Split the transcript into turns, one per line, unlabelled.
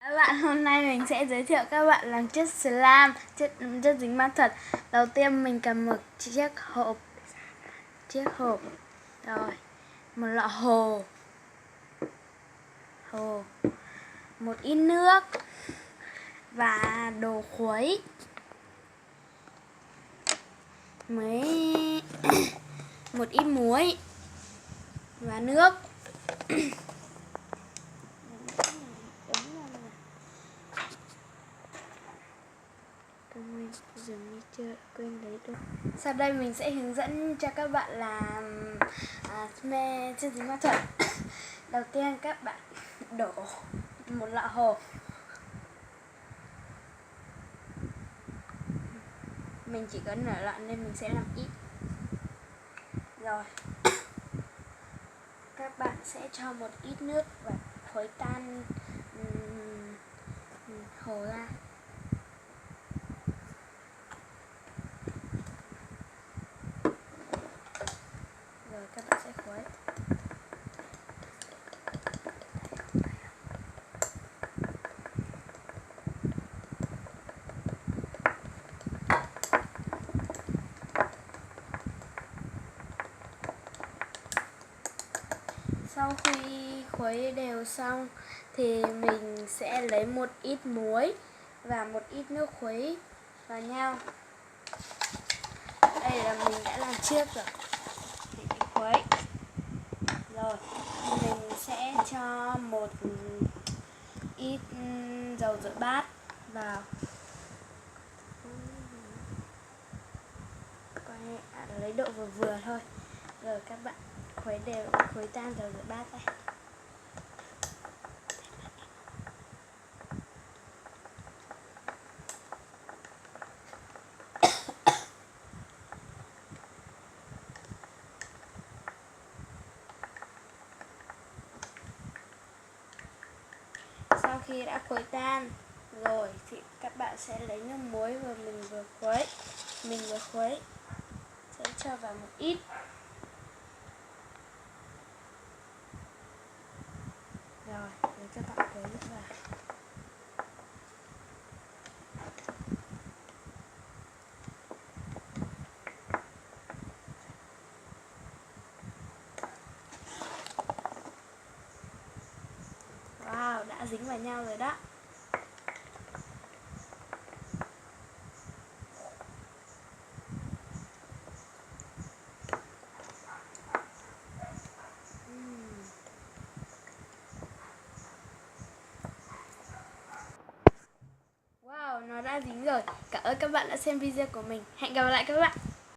Các bạn, hôm nay mình sẽ giới thiệu các bạn làm chất slime, chất dính ma thuật. Đầu tiên mình cầm một chiếc hộp, rồi một lọ hồ, một ít nước và đồ khuấy, một ít muối và nước. Sau đây mình sẽ hướng dẫn cho các bạn làm chất dính ma thuật. Đầu tiên các bạn đổ một lọ hồ. Mình chỉ có nửa lọ nên mình sẽ làm ít. Rồi các bạn sẽ cho một ít nước và khuấy tan hồ ra. Rồi các bạn sẽ khuấy. Sau khi khuấy đều xong thì mình sẽ lấy một ít muối và một ít nước khuấy vào nhau. Đây là mình đã làm trước rồi. Mình khuấy. Rồi mình sẽ cho một ít dầu rửa bát vào. Lấy độ vừa vừa thôi. Rồi các bạn khuấy đều, khuấy tan dầu rửa bát này. Sau khi đã khuấy tan rồi thì các bạn sẽ lấy nước muối và mình vừa khuấy sẽ cho vào một ít. Rồi các bạn khuấy nước vào. Wow, đã dính vào nhau rồi đó. Wow, nó đã dính rồi. Cảm ơn các bạn đã xem video của mình. Hẹn gặp lại các bạn.